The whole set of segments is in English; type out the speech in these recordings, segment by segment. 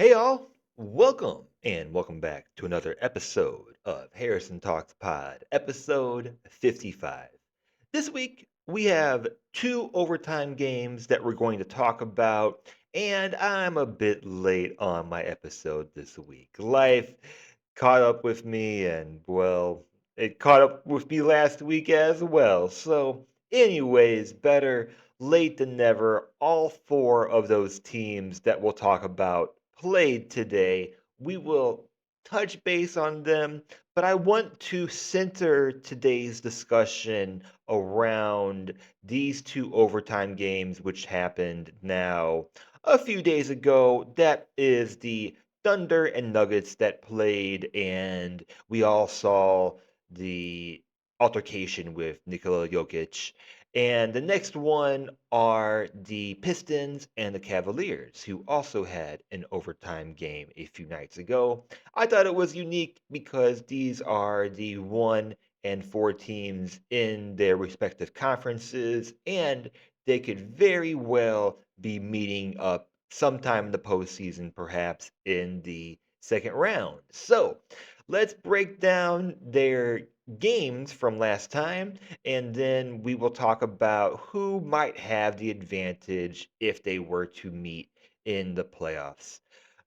Hey all, welcome back to another episode of Harrison Talks Pod, episode 55. This week we have two overtime games that we're going to talk about, and I'm a bit late on my episode this week. Life caught up with me, and well, it caught up with me last week as well. So, anyways, better late than never. All four of those teams that we'll talk about played today. We will touch base on them, but I want to center today's discussion around these two overtime games, which happened now a few days ago. That is the Thunder and Nuggets that played, and we all saw the altercation with Nikola Jokic. And the next one are the Pistons and the Cavaliers, who also had an overtime game a few nights ago. I thought it was unique because these are the 1 and 4 teams in their respective conferences, and they could very well be meeting up sometime in the postseason, perhaps in the second round. So let's break down their games from last time, and then we will talk about who might have the advantage if they were to meet in the playoffs.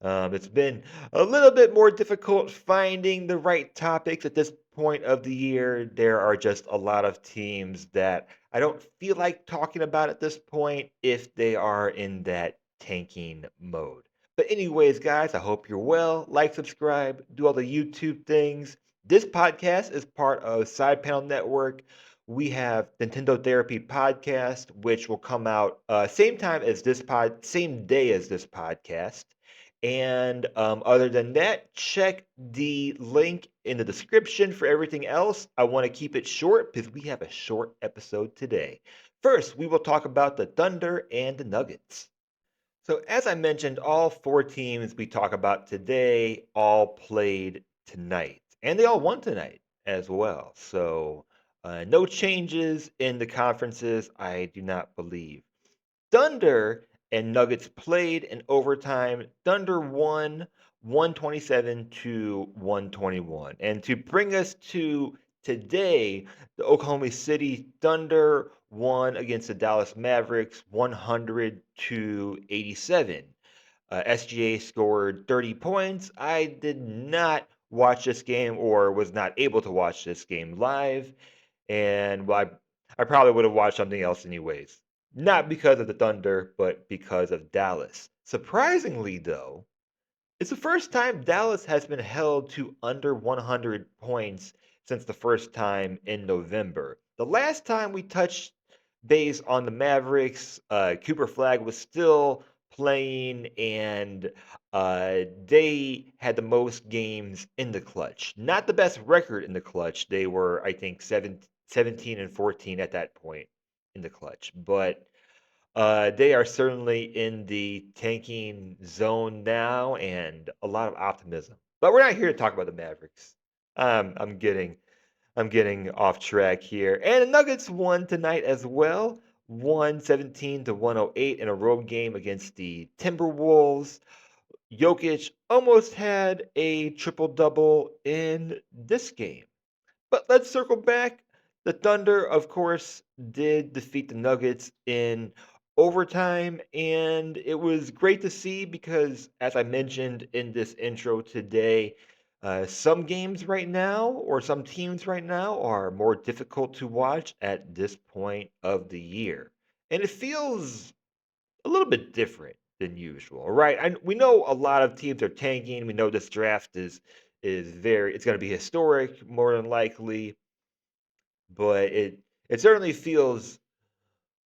It's been a little bit more difficult finding the right topics at this point of the year. There are just a lot of teams that I don't feel like talking about at this point if they are in that tanking mode. But, anyways, guys, I hope you're well. Like, subscribe, do all the YouTube things. This podcast is part of Side Panel Network. We have Nintendo Therapy Podcast, which will come out same day as this podcast. And other than that, check the link in the description for everything else. I want to keep it short because we have a short episode today. First, we will talk about the Thunder and the Nuggets. So, as I mentioned, all four teams we talk about today all played tonight, and they all won tonight as well. So, no changes in the conferences, I do not believe. Thunder and Nuggets played in overtime. Thunder won 127 to 121. And to bring us to today, the Oklahoma City Thunder won against the Dallas Mavericks 100 to 87. SGA scored 30 points. I did not watch this game or was not able to watch this game live. And well, I probably would have watched something else anyways. Not because of the Thunder, but because of Dallas. Surprisingly, though, it's the first time Dallas has been held to under 100 points since the first time in November. The last time we touched base on the Mavericks, Cooper Flag was still playing, and they had the most games in the clutch. Not the best record in the clutch. They were, I think, 17 and 14 at that point in the clutch. But they are certainly in the tanking zone now, and a lot of optimism. But we're not here to talk about the Mavericks. I'm getting off track here. And the Nuggets won tonight as well, 117 to 108 in a road game against the Timberwolves. Jokic almost had a triple double in this game. But let's circle back. The Thunder, of course, did defeat the Nuggets in overtime, and it was great to see because, as I mentioned in this intro today, some games right now, or some teams right now, are more difficult to watch at this point of the year. And it feels a little bit different than usual, right? And we know a lot of teams are tanking. We know this draft is very it's going to be historic more than likely, but it certainly feels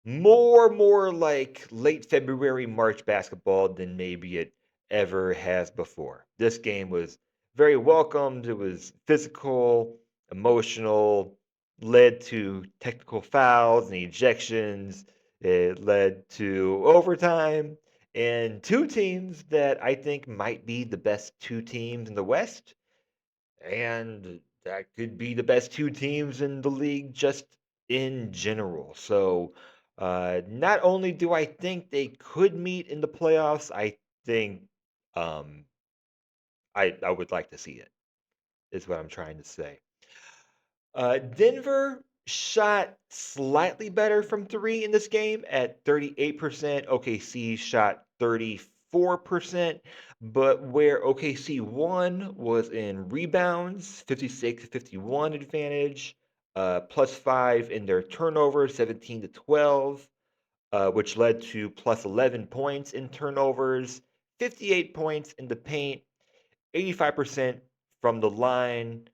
more like late February March basketball than maybe it ever has before. This game was very welcomed. It was physical, emotional, led to technical fouls and ejections. It led to overtime and two teams that I think might be the best two teams in the West, and that could be the best two teams in the league just in general. So, not only do I think they could meet in the playoffs, I think Um, I would like to see it, is what I'm trying to say. Denver shot slightly better from three in this game at 38%. OKC shot 34%, but where OKC won was in rebounds, 56-51 advantage, +5 in their turnovers, 17-12, which led to plus 11 points in turnovers, 58 points in the paint, 85% from the line,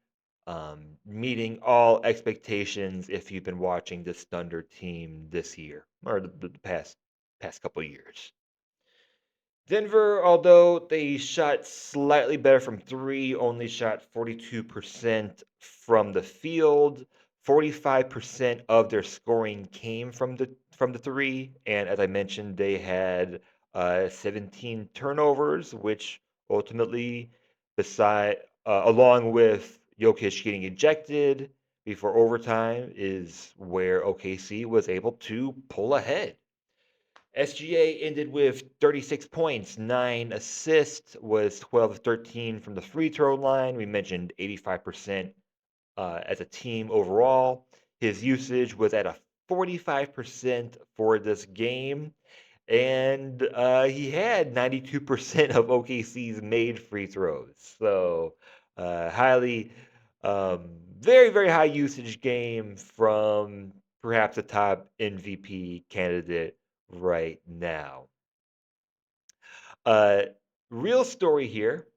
meeting all expectations if you've been watching this Thunder team this year or the past couple years. Denver, although they shot slightly better from three, only shot 42% from the field. 45% of their scoring came from the three, and as I mentioned, they had 17 turnovers, which ultimately, beside along with Jokic getting ejected before overtime, is where OKC was able to pull ahead. SGA ended with 36 points, 9 assists, was 12 of 13 from the free throw line. We mentioned 85% as a team overall. His usage was at a 45% for this game, and he had 92% of OKC's made free throws. So, highly, very, very high usage game from perhaps a top MVP candidate right now. Uh, Real story here,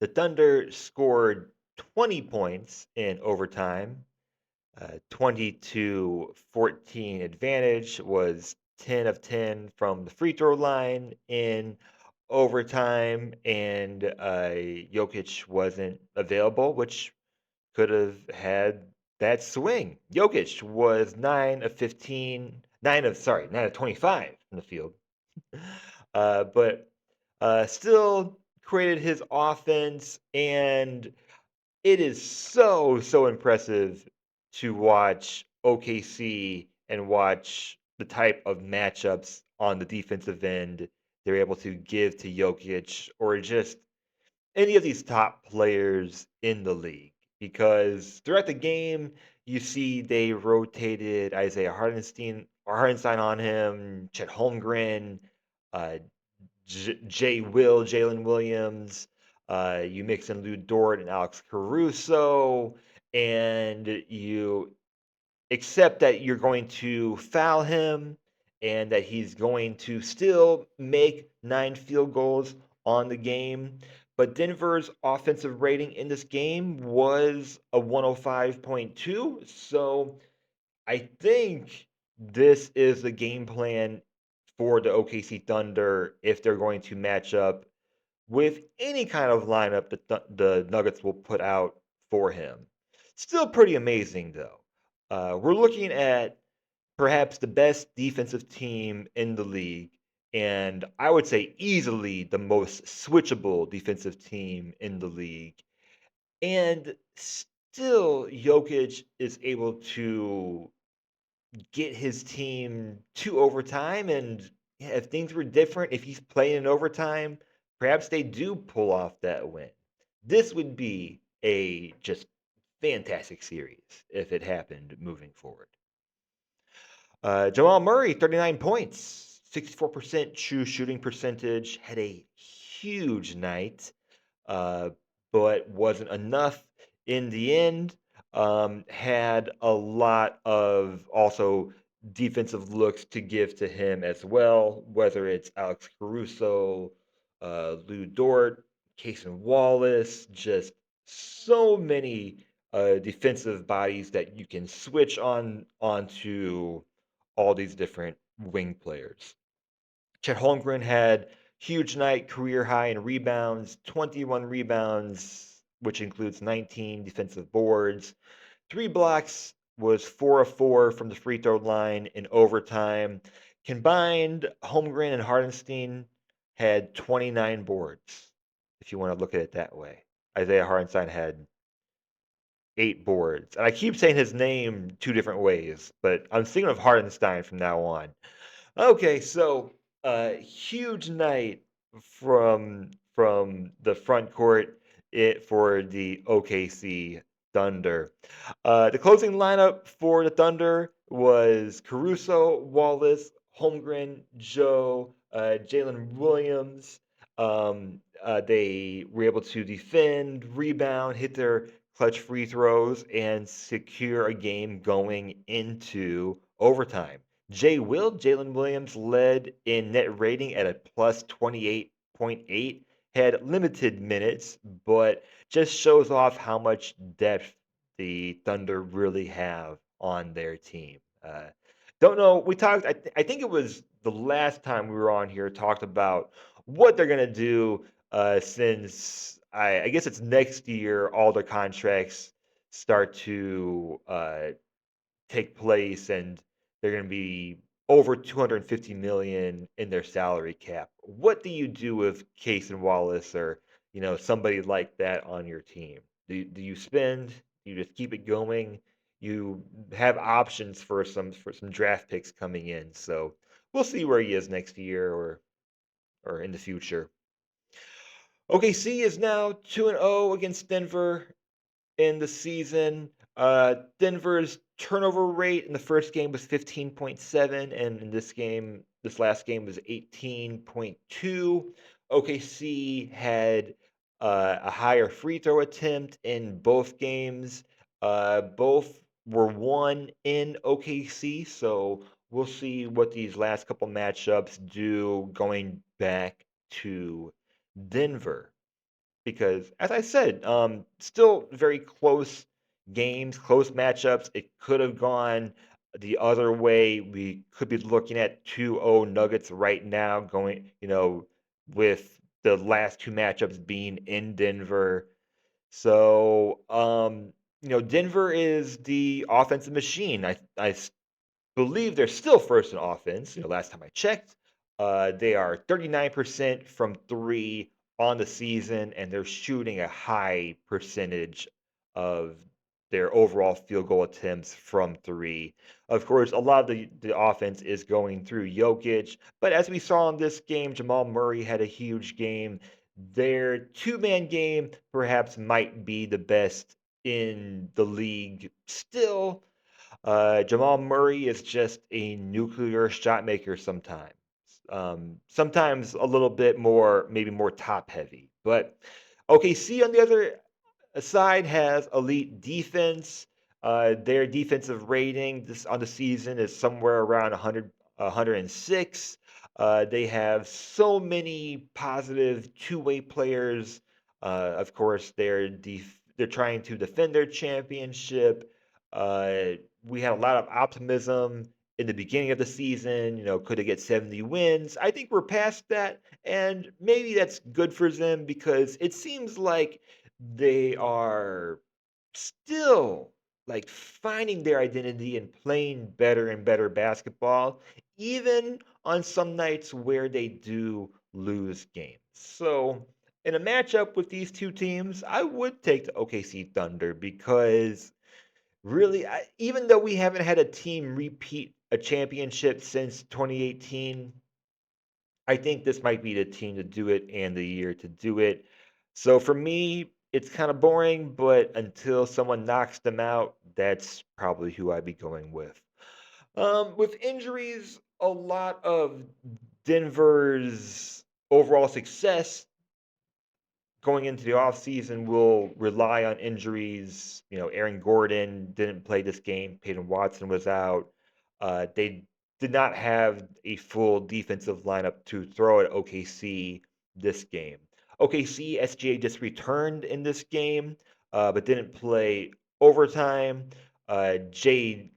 the Thunder scored 20 points in overtime. 20-14 advantage was 10 of 10 from the free throw line in overtime, and Jokic wasn't available, which could have had that swing. Jokic was 9 of 25 from the field, but still created his offense, and it is so impressive to watch OKC and watch the type of matchups on the defensive end they're able to give to Jokic or just any of these top players in the league. Because throughout the game, you see they rotated Isaiah Hardenstein on him, Chet Holmgren, uh, Jalen Williams. You mix in Lou Dort and Alex Caruso, and you accept that you're going to foul him and that he's going to still make 9 field goals on the game. But Denver's offensive rating in this game was a 105.2. So I think this is the game plan for the OKC Thunder if they're going to match up with any kind of lineup that the Nuggets will put out for him. Still pretty amazing, though. We're looking at perhaps the best defensive team in the league, and I would say easily the most switchable defensive team in the league. And still, Jokic is able to get his team to overtime. And yeah, if things were different, if he's playing in overtime, perhaps they do pull off that win. This would be a just fantastic series if it happened moving forward. Jamal Murray, 39 points, 64% true shooting percentage, had a huge night, uh, but wasn't enough in the end. Had a lot of also defensive looks to give to him as well, whether it's Alex Caruso, Lou Dort, Cason Wallace, just so many defensive bodies that you can switch onto all these different wing players. Chet Holmgren had huge night, career high in rebounds, 21 rebounds, which includes 19 defensive boards. 3 blocks, was 4 of 4 from the free throw line in overtime. Combined, Holmgren and Hardenstein had 29 boards, if you want to look at it that way. Isaiah Hardenstein had 8 boards. And I keep saying his name 2 different ways, but I'm thinking of Hardenstein from now on. Okay, so huge night from from the front court for the OKC Thunder. The closing lineup for the Thunder was Caruso, Wallace, Holmgren, Joe, Jalen Williams. They were able to defend, rebound, hit their clutch free throws, and secure a game going into overtime. Jalen Williams led in net rating at a plus 28.8, had limited minutes, but just shows off how much depth the Thunder really have on their team. Don't know. We talked. I think it was the last time we were on here talked about what they're gonna do since I guess it's next year. All the contracts start to take place, and they're going to be over 250 million in their salary cap. What do you do with Case and Wallace, or somebody like that on your team? Do you spend? You just keep it going. You have options for some draft picks coming in, so we'll see where he is next year or in the future. OKC is now 2-0 against Denver in the season. Denver's turnover rate in the first game was 15.7, and in this last game was 18.2. OKC had a higher free throw attempt in both games. Both were won in OKC, so we'll see what these last couple matchups do going back to Denver because, as I said, still very close games, close matchups. It could have gone the other way. We could be looking at 2-0 Nuggets right now, going, with the last two matchups being in Denver. So, Denver is the offensive machine. I believe they're still first in offense. Last time I checked, they are 39% from three on the season, and they're shooting a high percentage of their overall field goal attempts from three. Of course, a lot of the offense is going through Jokic, but as we saw in this game, Jamal Murray had a huge game. Their two-man game perhaps might be the best in the league still. Jamal Murray is just a nuclear shot maker sometimes. Sometimes a little bit more, maybe more top heavy. But OKC on the other side has elite defense. Their defensive rating this on the season is somewhere around 106. They have so many positive two-way players. Of course, they're trying to defend their championship. We had a lot of optimism in the beginning of the season. Could they get 70 wins? I think we're past that, and maybe that's good for them because it seems like they are still like finding their identity and playing better and better basketball, even on some nights where they do lose games. So, in a matchup with these two teams, I would take the OKC Thunder because really, even though we haven't had a team repeat a championship since 2018, I think this might be the team to do it and the year to do it. So for me, it's kind of boring, but until someone knocks them out, that's probably who I'd be going with. With injuries, a lot of Denver's overall success going into the offseason will rely on injuries. Aaron Gordon didn't play this game. Peyton Watson was out. They did not have a full defensive lineup to throw at OKC this game. OKC SGA just returned in this game, but didn't play overtime. J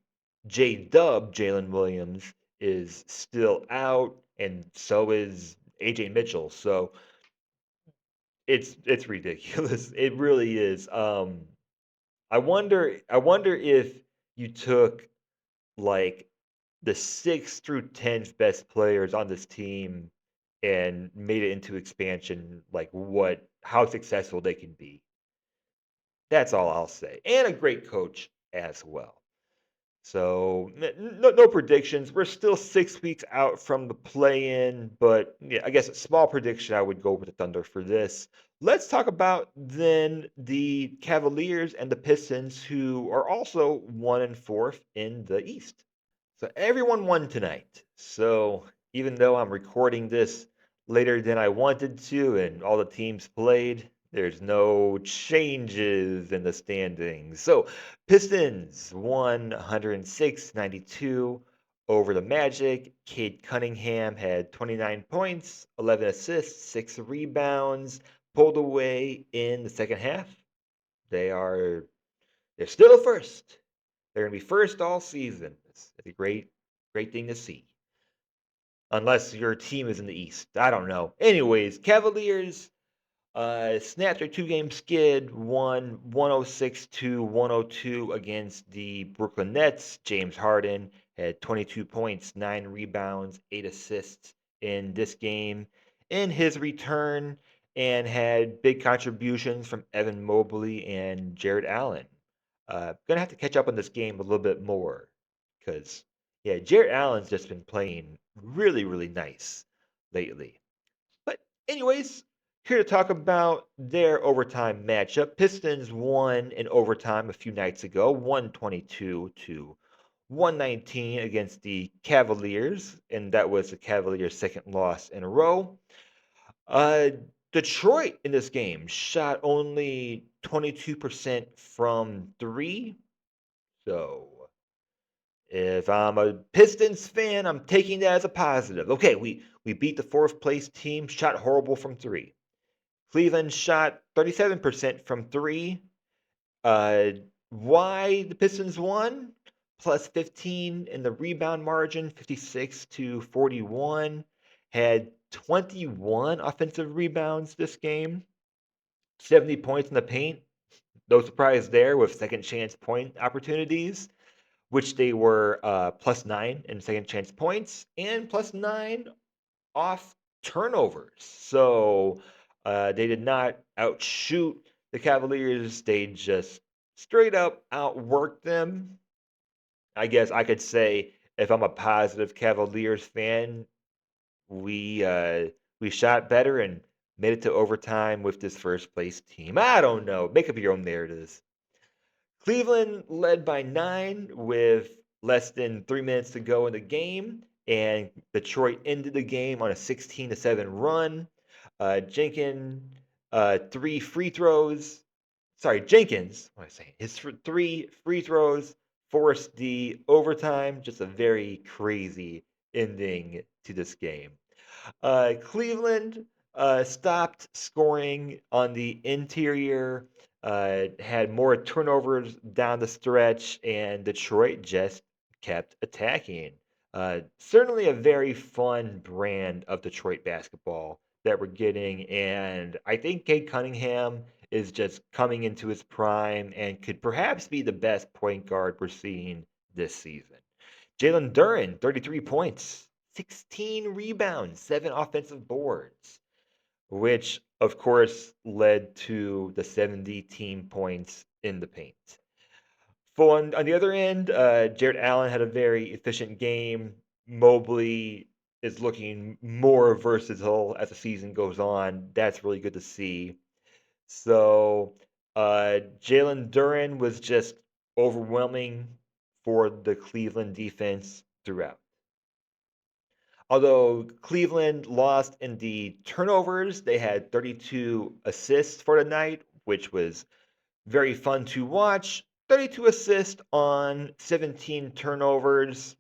Dub Jalen Williams is still out, and so is AJ Mitchell. So it's ridiculous. It really is. I wonder if you took like the 6th through 10th best players on this team and made it into expansion, like how successful they can be. That's all I'll say. And a great coach as well. So no predictions. We're still 6 weeks out from the play-in, but yeah, I guess a small prediction. I would go with the Thunder for this. Let's talk about then the Cavaliers and the Pistons, who are also 1-4 in the East. So everyone won tonight. So even though I'm recording this later than I wanted to, and all the teams played, there's no changes in the standings. So Pistons won 106-92 over the Magic. Cade Cunningham had 29 points, 11 assists, 6 rebounds, pulled away in the second half. They're still first. They're going to be first all season. It's a great thing to see. Unless your team is in the East. I don't know. Anyways, Cavaliers snapped their two-game skid, won 106-102 against the Brooklyn Nets. James Harden had 22 points, 9 rebounds, 8 assists in this game. In his return, and had big contributions from Evan Mobley and Jared Allen. Gonna have to catch up on this game a little bit more because, yeah, Jared Allen's just been playing really nice lately. But anyways, here to talk about their overtime matchup. Pistons won in overtime a few nights ago, 122 to 119 against the Cavaliers, and that was the Cavaliers' second loss in a row. Uh, Detroit in this game shot only 22% from three. So if I'm a Pistons fan, I'm taking that as a positive. Okay, we beat the fourth place team, shot horrible from three. Cleveland shot 37% from three. Uh, why the Pistons won? Plus 15 in the rebound margin, 56-41. Had 21 offensive rebounds this game, 70 points in the paint. No surprise there with second chance point opportunities, which they were +9 in second chance points and +9 off turnovers. So they did not outshoot the Cavaliers. They just straight up outworked them. I guess I could say if I'm a positive Cavaliers fan, we uh, we shot better and made it to overtime with this first place team. I don't know. Make up your own narratives. Cleveland led by 9 with less than 3 minutes to go in the game, and Detroit ended the game on a 16-7 run. Jenkins, 3 free throws. Sorry, Jenkins. What am I saying? His 3 free throws forced the overtime. Just a very crazy ending to this game. Cleveland stopped scoring on the interior, had more turnovers down the stretch, and Detroit just kept attacking. Certainly a very fun brand of Detroit basketball that we're getting, and I think Cade Cunningham is just coming into his prime and could perhaps be the best point guard we're seeing this season. Jalen Duren, 33 points, 16 rebounds, 7 offensive boards, which of course led to the 70 team points in the paint. On the other end, Jared Allen had a very efficient game. Mobley is looking more versatile as the season goes on. That's really good to see. So Jalen Duren was just overwhelming for the Cleveland defense throughout. Although Cleveland lost in the turnovers, they had 32 assists for the night, which was very fun to watch. 32 assists on 17 turnovers.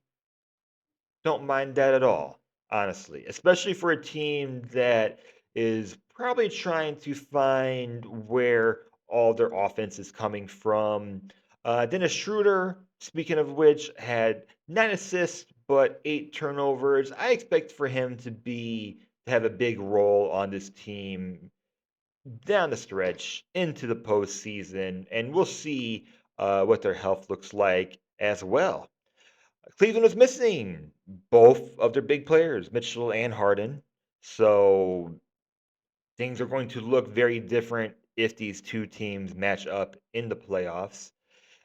Don't mind that at all, honestly, especially for a team that is probably trying to find where all their offense is coming from. Dennis Schroeder, speaking of which, had 9 assists but 8 turnovers. I expect for him to have a big role on this team down the stretch into the postseason, and we'll see what their health looks like as well. Cleveland was missing both of their big players, Mitchell and Harden. So things are going to look very different if these two teams match up in the playoffs.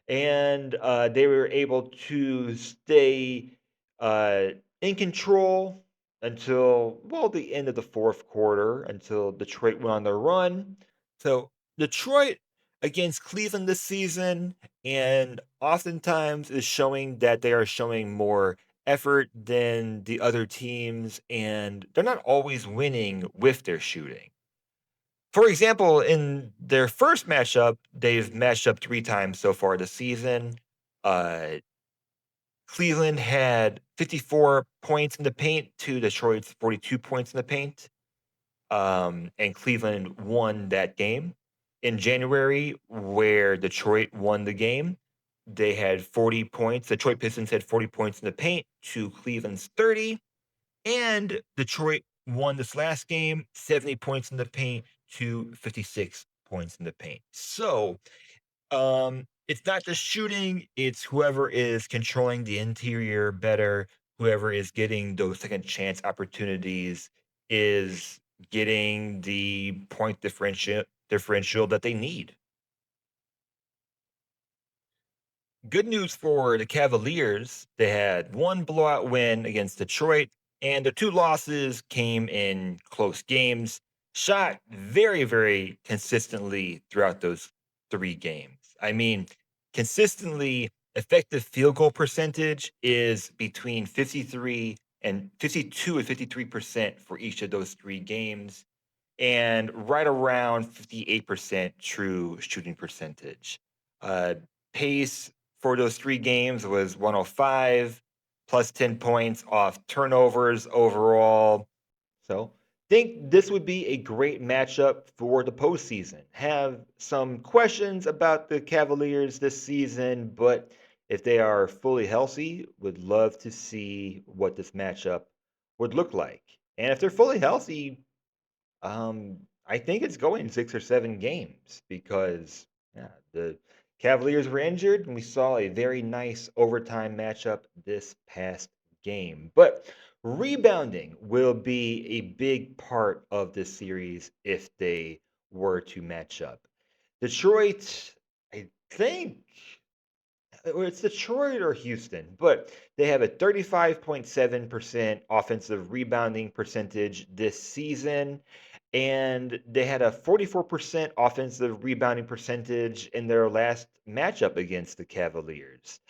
and they were able to stay uh, in control until, well, the end of the fourth quarter, until Detroit went on their run. So Detroit against Cleveland this season, and oftentimes is showing that they are showing more effort than the other teams, and they're not always winning with their shooting. For example, in their first matchup, they've matched up 3 times so far this season. Uh, Cleveland had 54 points in the paint to Detroit's 42 points in the paint, and Cleveland won that game. In January, where Detroit won the game, they had 40 points. Detroit Pistons had 40 points in the paint to Cleveland's 30. And Detroit won this last game, 70 points in the paint to 56 points in the paint. So, it's not just shooting, it's whoever is controlling the interior better, whoever is getting those second chance opportunities is getting the point differential that they need. Good news for the Cavaliers, they had one blowout win against Detroit, and the two losses came in close games, shot very, very consistently throughout those 3 games. I mean, consistently, effective field goal percentage is between 52 and 53% for each of those 3 games, and right around 58% true shooting percentage. Uh, Pace for those 3 games was 105, plus 10 points off turnovers overall. So, think this would be a great matchup for the postseason. Have some questions about the Cavaliers this season, but if they are fully healthy, would love to see what this matchup would look like. And if they're fully healthy, I think it's going 6 or 7 games because, yeah, the Cavaliers were injured, and we saw a very nice overtime matchup this past game. But rebounding will be a big part of this series if they were to match up. Detroit, I think, it's Detroit or Houston, but they have a 35.7% offensive rebounding percentage this season, and they had a 44% offensive rebounding percentage in their last matchup against the Cavaliers.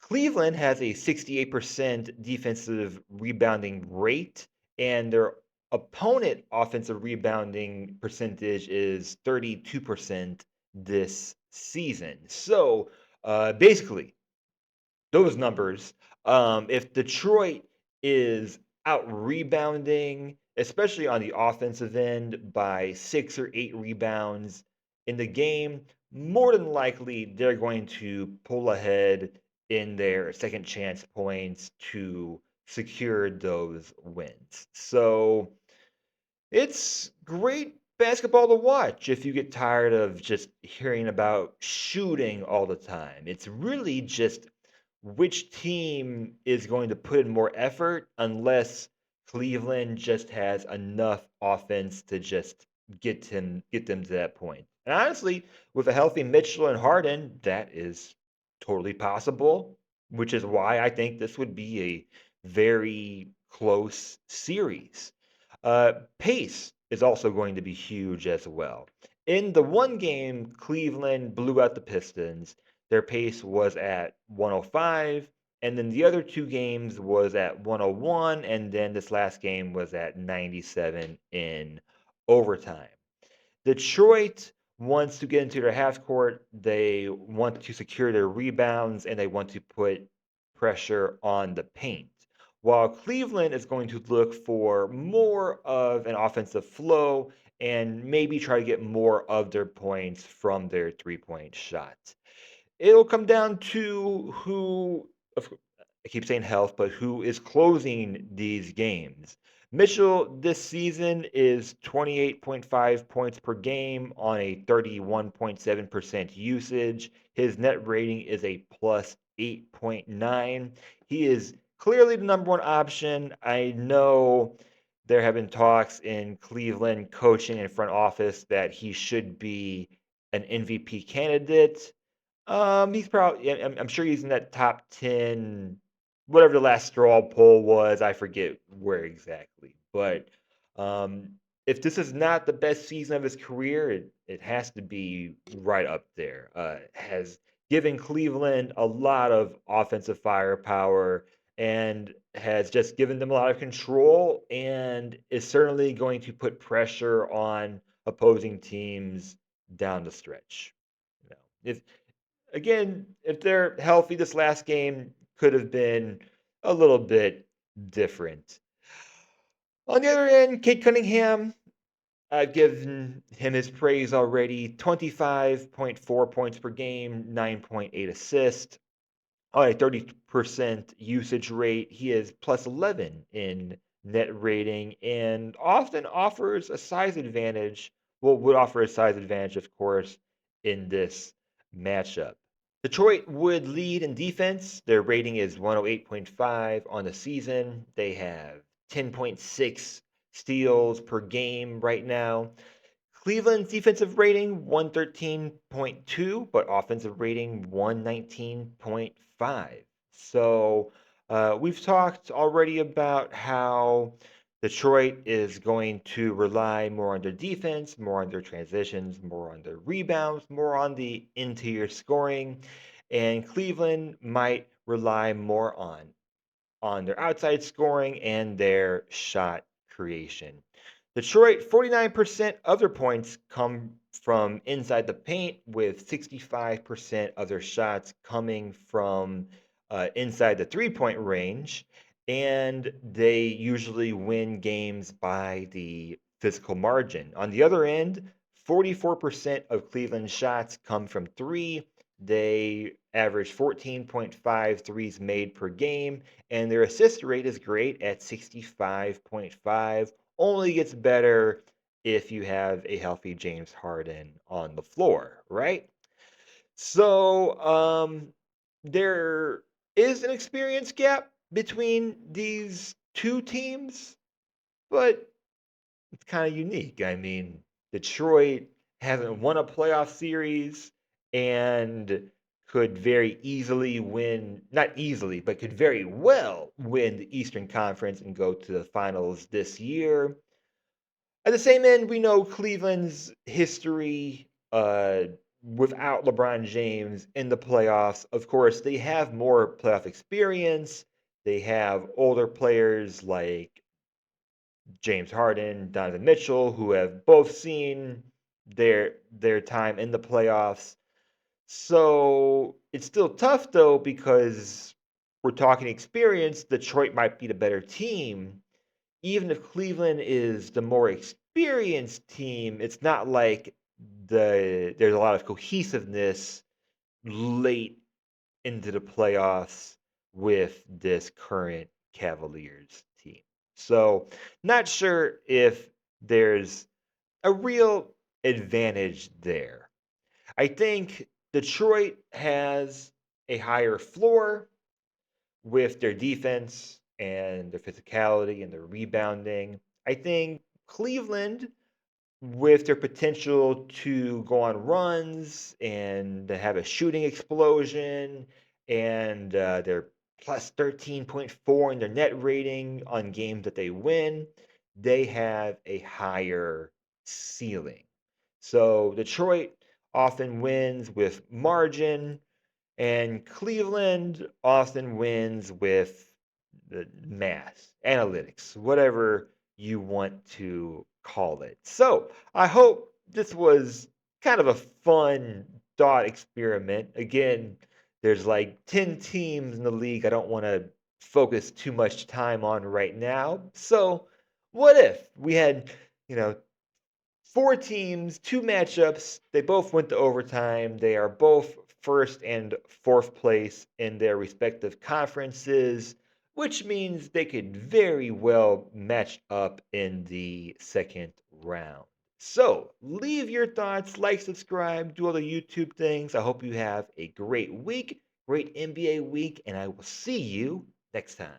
Cleveland has a 68% defensive rebounding rate, and their opponent offensive rebounding percentage is 32% this season. So, basically, those numbers. If Detroit is out rebounding, especially on the offensive end, by 6 or 8 rebounds in the game, more than likely they're going to pull ahead in their second chance points to secure those wins. So it's great basketball to watch if you get tired of just hearing about shooting all the time. It's really just which team is going to put in more effort unless Cleveland just has enough offense to just get them to that point. And honestly, with a healthy Mitchell and Harden, that is totally possible, which is why I think this would be a very close series. Pace is also going to be huge as well. In the one game, Cleveland blew out the Pistons. Their pace was at 105, and then the other 2 games was at 101, and then this last game was at 97 in overtime. Detroit wants to get into their half court. They want to secure their rebounds and they want to put pressure on the paint. While Cleveland is going to look for more of an offensive flow and maybe try to get more of their points from their 3-point shot. It'll come down to who, I keep saying health, but who is closing these games. Mitchell this season is 28.5 points per game on a 31.7% usage. His net rating is a plus 8.9. He is clearly the number one option. I know there have been talks in Cleveland coaching and front office that he should be an MVP candidate. He's probably yeah, I'm sure he's in that top 10, whatever the last straw poll was. I forget where exactly. But um, if this is not the best season of his career, it has to be right up there. Has given Cleveland a lot of offensive firepower and has just given them a lot of control and is certainly going to put pressure on opposing teams down the stretch. You know, if again, if they're healthy, this last game could have been a little bit different. On the other end, Kate Cunningham, I've given him his praise already. 25.4 points per game, 9.8 assists. On a 30% usage rate, he is plus 11 in net rating and often offers a size advantage. Well, would offer a size advantage, of course, in this matchup. Detroit would lead in defense. Their rating is 108.5 on the season. They have 10.6 steals per game right now. Cleveland's defensive rating 113.2, but offensive rating 119.5. So we've talked already about how Detroit is going to rely more on their defense, more on their transitions, more on their rebounds, more on the interior scoring, and Cleveland might rely more on their outside scoring and their shot creation. Detroit, 49% of their points come from inside the paint, with 65% of their shots coming from inside the 3 point range. And they usually win games by the physical margin. On the other end, 44% of Cleveland's shots come from three. They average 14.5 threes made per game, and their assist rate is great at 65.5. Only gets better if you have a healthy James Harden on the floor, right? So, there is an experience gap between these two teams, but it's kind of unique. I mean, Detroit hasn't won a playoff series and could very easily win, not easily, but could very well win the Eastern Conference and go to the finals this year. At the same end, we know Cleveland's history without LeBron James in the playoffs. Of course, they have more playoff experience. They have older players like James Harden, Donovan Mitchell, who have both seen their time in the playoffs. So it's still tough though because we're talking experience. Detroit might be the better team. Even if Cleveland is the more experienced team, it's not like there's a lot of cohesiveness late into the playoffs with this current Cavaliers team. So, not sure if there's a real advantage there. I think Detroit has a higher floor with their defense and their physicality and their rebounding. I think Cleveland, with their potential to go on runs and to have a shooting explosion, and their plus 13.4 in their net rating on games that they win, they have a higher ceiling. So Detroit often wins with margin, and Cleveland often wins with the math, analytics, whatever you want to call it. So I hope this was kind of a fun thought experiment. Again, there's like 10 teams in the league I don't want to focus too much time on right now. So what if we had, you know, four teams, two matchups. They both went to overtime. They are both first and fourth place in their respective conferences, which means they could very well match up in the second round. So, leave your thoughts, like, subscribe, do all the YouTube things. I hope you have a great week, great NBA week, and I will see you next time.